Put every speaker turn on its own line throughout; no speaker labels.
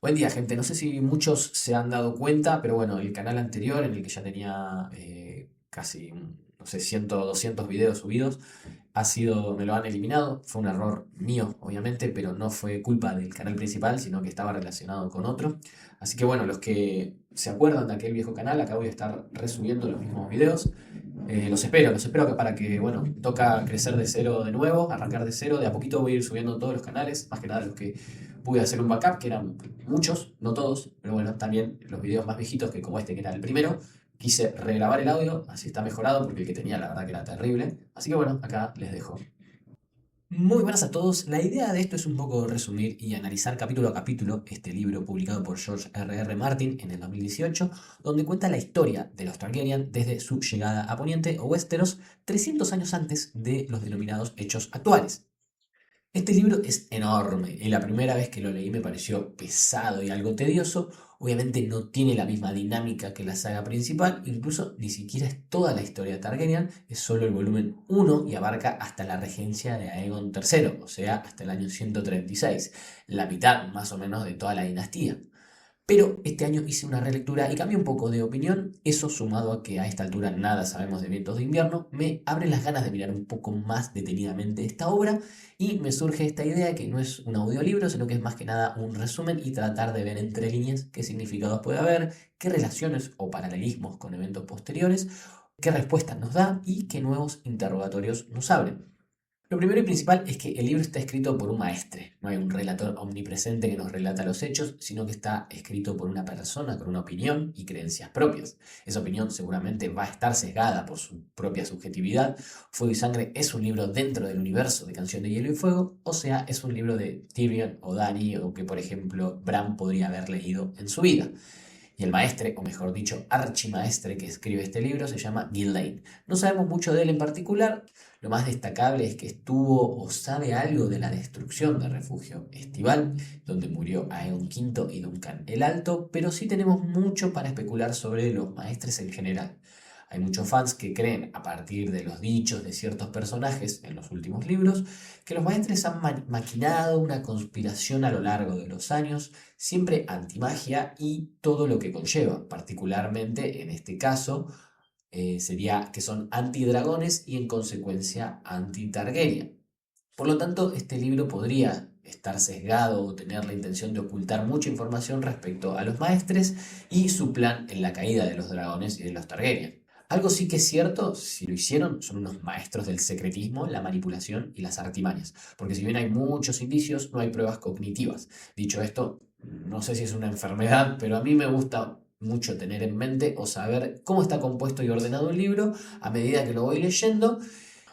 Buen día, gente. No sé si muchos se han dado cuenta, pero bueno, el canal anterior, en el que ya tenía casi, no sé, 100, 200 videos subidos, me lo han eliminado. Fue un error mío, obviamente, pero no fue culpa del canal principal, sino que estaba relacionado con otro. Así que bueno, los que se acuerdan de aquel viejo canal, acá voy a estar resubiendo los mismos videos. Los espero que para que, bueno, toca crecer de cero de nuevo, arrancar de cero. De a poquito voy a ir subiendo todos los canales, más que nada los que pude hacer un backup, que eran muchos, no todos, pero bueno, también los videos más viejitos, que como este que era el primero, quise regrabar el audio, así está mejorado, porque el que tenía la verdad que era terrible. Así que bueno, acá les dejo. Muy buenas a todos. La idea de esto es un poco resumir y analizar capítulo a capítulo este libro publicado por George R. R. Martin en el 2018, donde cuenta la historia de los Targaryen desde su llegada a Poniente o Westeros 300 años antes de los denominados hechos actuales. Este libro es enorme y la primera vez que lo leí me pareció pesado y algo tedioso. Obviamente no tiene la misma dinámica que la saga principal, incluso ni siquiera es toda la historia de Targaryen, es solo el volumen uno y abarca hasta la regencia de Aegon III, o sea, hasta el año 136, la mitad más o menos de toda la dinastía. Pero este año hice una relectura y cambié un poco de opinión. Eso, sumado a que a esta altura nada sabemos de Vientos de Invierno, me abre las ganas de mirar un poco más detenidamente esta obra y me surge esta idea que no es un audiolibro, sino que es más que nada un resumen y tratar de ver entre líneas qué significados puede haber, qué relaciones o paralelismos con eventos posteriores, qué respuestas nos da y qué nuevos interrogatorios nos abren. Lo primero y principal es que el libro está escrito por un maestre, no hay un relator omnipresente que nos relata los hechos, sino que está escrito por una persona con una opinión y creencias propias. Esa opinión seguramente va a estar sesgada por su propia subjetividad. Fuego y Sangre es un libro dentro del universo de Canción de Hielo y Fuego, o sea, es un libro de Tyrion o Dany o que, por ejemplo, Bran podría haber leído en su vida. Y el maestre, o mejor dicho, archimaestre que escribe este libro se llama Gillane. No sabemos mucho de él en particular, lo más destacable es que estuvo o sabe algo de la destrucción del refugio estival, donde murió Aegon V y Duncan el Alto, pero sí tenemos mucho para especular sobre los maestres en general. Hay muchos fans que creen, a partir de los dichos de ciertos personajes en los últimos libros, que los maestres han maquinado una conspiración a lo largo de los años, siempre antimagia y todo lo que conlleva. Particularmente en este caso sería que son anti-dragones y en consecuencia anti-Targaryen. Por lo tanto, este libro podría estar sesgado o tener la intención de ocultar mucha información respecto a los maestres y su plan en la caída de los dragones y de los Targaryen. Algo sí que es cierto, si lo hicieron, son unos maestros del secretismo, la manipulación y las artimañas. Porque si bien hay muchos indicios, no hay pruebas cognitivas. Dicho esto, no sé si es una enfermedad, pero a mí me gusta mucho tener en mente o saber cómo está compuesto y ordenado un libro a medida que lo voy leyendo.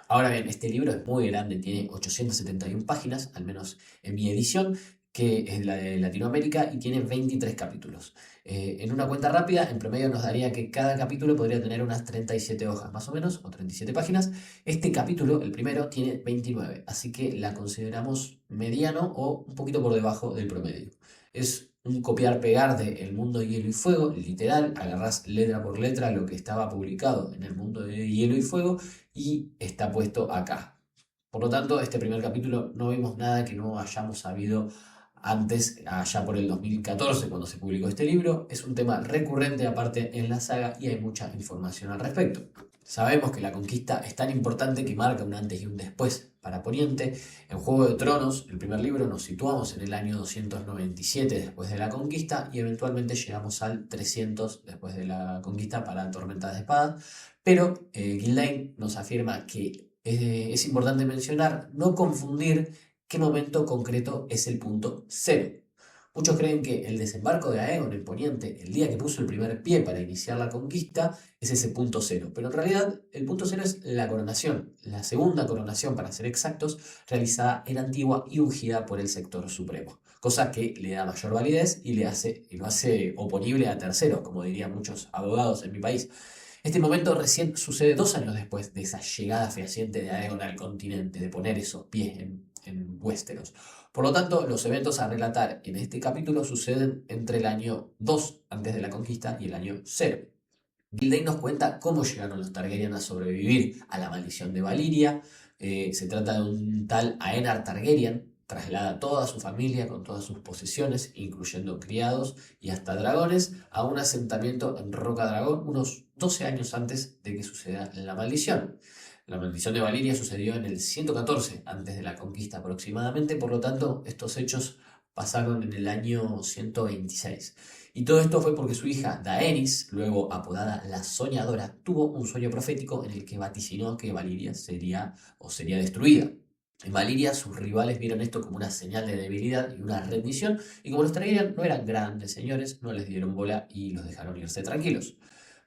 Ahora bien, este libro es muy grande, tiene 871 páginas, al menos en mi edición, que es la de Latinoamérica, y tiene 23 capítulos. En una cuenta rápida, en promedio nos daría que cada capítulo podría tener unas 37 hojas más o menos, o 37 páginas. Este capítulo, el primero, tiene 29, así que la consideramos mediano o un poquito por debajo del promedio. Es un copiar-pegar de El Mundo de Hielo y Fuego, literal, agarrás letra por letra lo que estaba publicado en El Mundo de Hielo y Fuego y está puesto acá. Por lo tanto, este primer capítulo no vemos nada que no hayamos sabido antes, allá por el 2014, cuando se publicó este libro. Es un tema recurrente aparte en la saga y hay mucha información al respecto. Sabemos que la conquista es tan importante que marca un antes y un después para Poniente. En Juego de Tronos, el primer libro, nos situamos en el año 297 después de la conquista y eventualmente llegamos al 300 después de la conquista para Tormentas de Espada. Pero Gillane nos afirma que es importante mencionar, no confundir qué momento concreto es el punto cero. Muchos creen que el desembarco de Aegon en Poniente, el día que puso el primer pie para iniciar la conquista, es ese punto cero. Pero en realidad el punto cero es la coronación, la segunda coronación para ser exactos, realizada en Antigua y ungida por el sector supremo. Cosa que le da mayor validez y lo hace oponible a terceros, como dirían muchos abogados en mi país. Este momento recién sucede 2 años después de esa llegada fehaciente de Aegon al continente, de poner esos pies en Westeros. Por lo tanto, los eventos a relatar en este capítulo suceden entre el año 2 antes de la conquista y el año 0. Gilday nos cuenta cómo llegaron los Targaryen a sobrevivir a la maldición de Valyria. Se trata de un tal Aenar Targaryen, traslada toda su familia con todas sus posesiones, incluyendo criados y hasta dragones, a un asentamiento en Roca Dragón unos 12 años antes de que suceda la maldición. La maldición de Valiria sucedió en el 114 antes de la conquista aproximadamente, por lo tanto estos hechos pasaron en el año 126. Y todo esto fue porque su hija Daenerys, luego apodada la Soñadora, tuvo un sueño profético en el que vaticinó que Valiria sería destruida. En Valiria sus rivales vieron esto como una señal de debilidad y una rendición, y como los Targaryen no eran grandes señores, no les dieron bola y los dejaron irse tranquilos.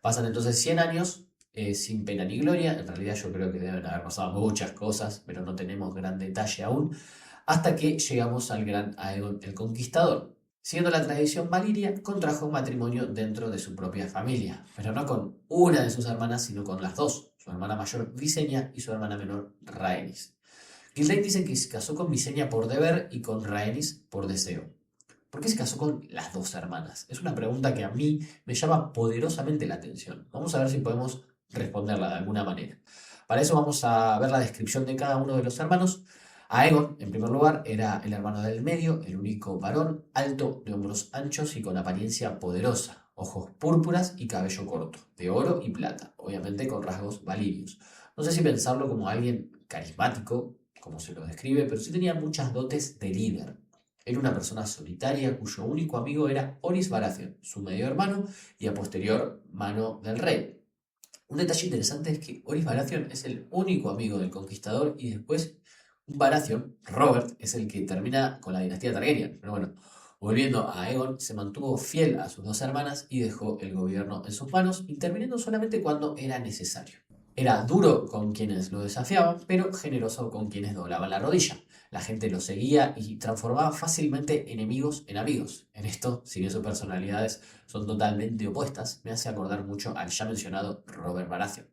Pasan entonces 100 años sin pena ni gloria. En realidad yo creo que deben haber pasado muchas cosas, pero no tenemos gran detalle aún, hasta que llegamos al gran Aegon el Conquistador. Siguiendo la tradición valiria, contrajo matrimonio dentro de su propia familia, pero no con una de sus hermanas, sino con las dos, su hermana mayor Visenya y su hermana menor Rhaenys. Gilday dice que se casó con Visenya por deber y con Rhaenys por deseo. ¿Por qué se casó con las dos hermanas? Es una pregunta que a mí me llama poderosamente la atención. Vamos a ver si podemos responderla de alguna manera. Para eso vamos a ver la descripción de cada uno de los hermanos. Aegon, en primer lugar, era el hermano del medio, el único varón, alto, de hombros anchos y con apariencia poderosa, ojos púrpuras y cabello corto, de oro y plata, obviamente con rasgos valirios. No sé si pensarlo como alguien carismático, como se lo describe, pero sí tenía muchas dotes de líder. Era una persona solitaria cuyo único amigo era Orys Baratheon, su medio hermano y a posterior mano del rey. Un detalle interesante es que Orys Baratheon es el único amigo del conquistador y después un Baratheon, Robert, es el que termina con la dinastía Targaryen. Pero bueno, volviendo a Aegon, se mantuvo fiel a sus dos hermanas y dejó el gobierno en sus manos, interviniendo solamente cuando era necesario. Era duro con quienes lo desafiaban, pero generoso con quienes doblaban la rodilla. La gente lo seguía y transformaba fácilmente enemigos en amigos. En esto, si bien sus personalidades son totalmente opuestas, me hace acordar mucho al ya mencionado Robert Baratheon.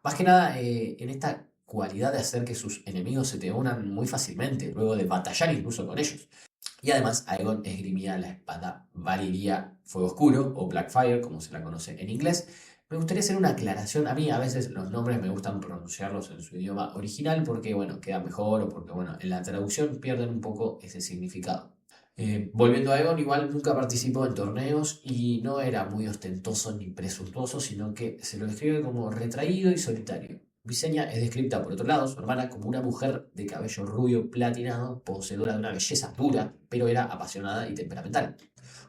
Más que nada en esta cualidad de hacer que sus enemigos se te unan muy fácilmente, luego de batallar incluso con ellos. Y además Aegon esgrimía la espada Valyria Fuego Oscuro, o Blackfire, como se la conoce en inglés. Me gustaría hacer una aclaración. A mí a veces los nombres me gustan pronunciarlos en su idioma original porque, bueno, queda mejor o porque, bueno, en la traducción pierden un poco ese significado. Volviendo a Aegon, igual nunca participó en torneos y no era muy ostentoso ni presuntuoso, sino que se lo describe como retraído y solitario. Visenya es descrita, por otro lado, su hermana, como una mujer de cabello rubio platinado, poseedora de una belleza dura, pero era apasionada y temperamental.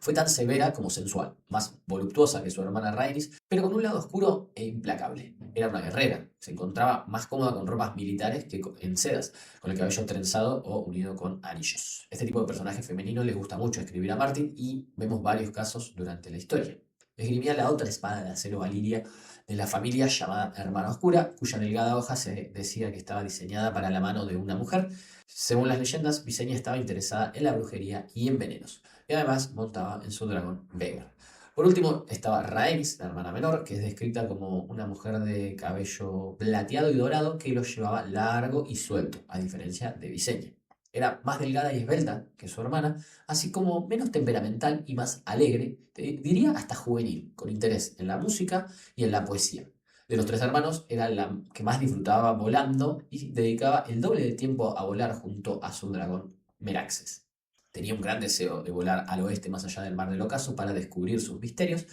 Fue tan severa como sensual, más voluptuosa que su hermana Rhaenys, pero con un lado oscuro e implacable. Era una guerrera, se encontraba más cómoda con ropas militares que en sedas, con el cabello trenzado o unido con anillos. Este tipo de personaje femenino le gusta mucho escribir a Martin y vemos varios casos durante la historia. Esgrimía la otra espada de acero Valyria de la familia llamada Hermana Oscura, cuya delgada hoja se decía que estaba diseñada para la mano de una mujer. Según las leyendas, Visenya estaba interesada en la brujería y en venenos, y además montaba en su dragón Vhagar. Por último estaba Rhaenys, la hermana menor, que es descrita como una mujer de cabello plateado y dorado que lo llevaba largo y suelto, a diferencia de Visenya. Era más delgada y esbelta que su hermana, así como menos temperamental y más alegre, diría hasta juvenil, con interés en la música y en la poesía. De los tres hermanos era la que más disfrutaba volando y dedicaba el doble de tiempo a volar junto a su dragón Meraxes. Tenía un gran deseo de volar al oeste más allá del Mar del Ocaso para descubrir sus misterios,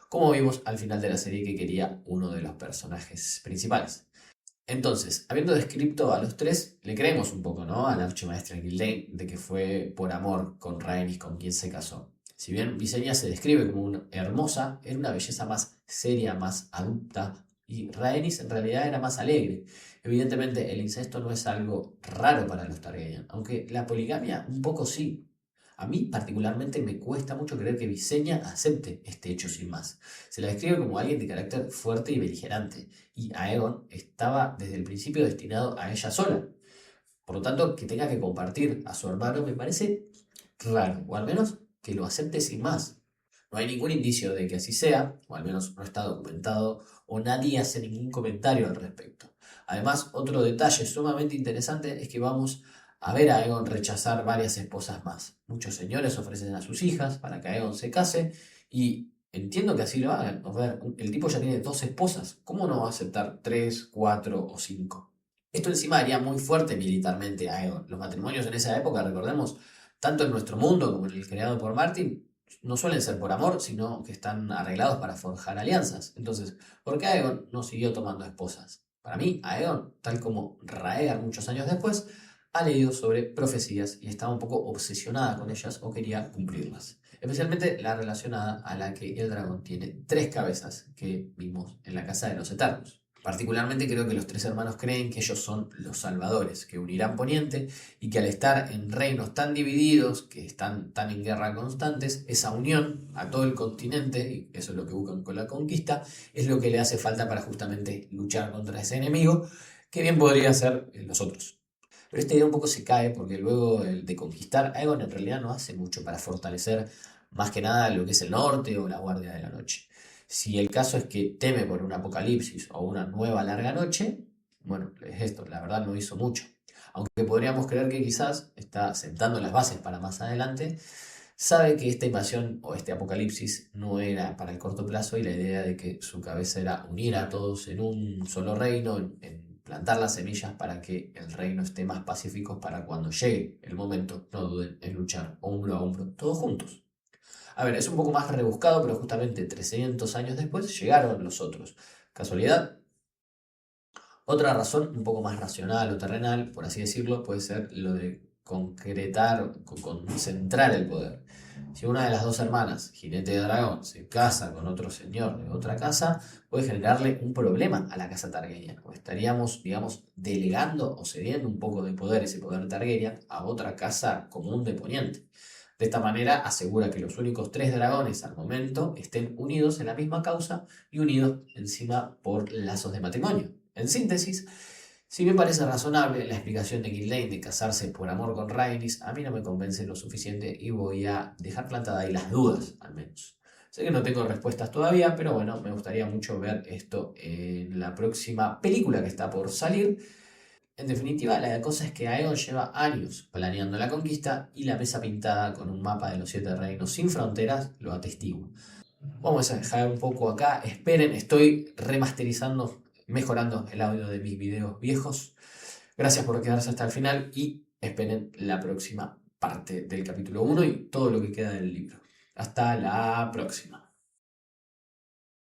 como vimos al final de la serie que quería uno de los personajes principales. Entonces, habiendo descrito a los tres, le creemos un poco, ¿no? A la archimaestra Gilday de que fue por amor con Rhaenys con quien se casó. Si bien Visenya se describe como una hermosa, era una belleza más seria, más adulta, y Rhaenys en realidad era más alegre. Evidentemente, el incesto no es algo raro para los Targaryen, aunque la poligamia un poco sí. A mí particularmente me cuesta mucho creer que Visenya acepte este hecho sin más. Se la describe como alguien de carácter fuerte y beligerante, y Aegon estaba desde el principio destinado a ella sola. Por lo tanto, que tenga que compartir a su hermano me parece raro, o al menos que lo acepte sin más. No hay ningún indicio de que así sea, o al menos no está documentado, o nadie hace ningún comentario al respecto. Además, otro detalle sumamente interesante es que vamos a ver a Aegon rechazar varias esposas más. Muchos señores ofrecen a sus hijas para que Aegon se case y entiendo que así lo hagan. A ver, el tipo ya tiene dos esposas. ¿Cómo no va a aceptar tres, cuatro o cinco? Esto encima haría muy fuerte militarmente a Aegon. Los matrimonios en esa época, recordemos, tanto en nuestro mundo como en el creado por Martin, no suelen ser por amor, sino que están arreglados para forjar alianzas. Entonces, ¿por qué Aegon no siguió tomando esposas? Para mí, Aegon, tal como Rhaegar muchos años después, ha leído sobre profecías y estaba un poco obsesionada con ellas o quería cumplirlas. Especialmente la relacionada a la que el dragón tiene tres cabezas que vimos en la Casa de los Eternos. Particularmente creo que los tres hermanos creen que ellos son los salvadores, que unirán Poniente y que al estar en reinos tan divididos, que están tan en guerra constantes, esa unión a todo el continente, y eso es lo que buscan con la conquista, es lo que le hace falta para justamente luchar contra ese enemigo, que bien podría ser los otros. Pero esta idea un poco se cae porque luego de conquistar, Aegon en realidad no hace mucho para fortalecer más que nada lo que es el norte o la Guardia de la Noche. Si el caso es que teme por un apocalipsis o una nueva larga noche, bueno, es esto, la verdad no hizo mucho. Aunque podríamos creer que quizás está sentando las bases para más adelante, sabe que esta invasión o este apocalipsis no era para el corto plazo y la idea de que su cabeza era unir a todos en un solo reino, en plantar las semillas para que el reino esté más pacífico para cuando llegue el momento, no duden en luchar hombro a hombro, todos juntos. A ver, es un poco más rebuscado, pero justamente 300 años después llegaron los otros. ¿Casualidad? Otra razón un poco más racional o terrenal, por así decirlo, puede ser lo de concretar, concentrar el poder. Si una de las dos hermanas, jinete de dragón, se casa con otro señor de otra casa, puede generarle un problema a la casa Targaryen. O estaríamos, digamos, delegando o cediendo un poco de poder, ese poder Targaryen, a otra casa común de Poniente. De esta manera asegura que los únicos tres dragones al momento estén unidos en la misma causa y unidos encima por lazos de matrimonio. En síntesis, si bien parece razonable la explicación de Gildain de casarse por amor con Rhaenys, a mí no me convence lo suficiente y voy a dejar plantada ahí las dudas, al menos. Sé que no tengo respuestas todavía, pero bueno, me gustaría mucho ver esto en la próxima película que está por salir. En definitiva, la cosa es que Aegon lleva años planeando la conquista y la mesa pintada con un mapa de los siete reinos sin fronteras lo atestigua. Vamos a dejar un poco acá. Esperen, estoy remasterizando, mejorando el audio de mis videos viejos. Gracias por quedarse hasta el final y esperen la próxima parte del capítulo 1 y todo lo que queda del libro. Hasta la próxima.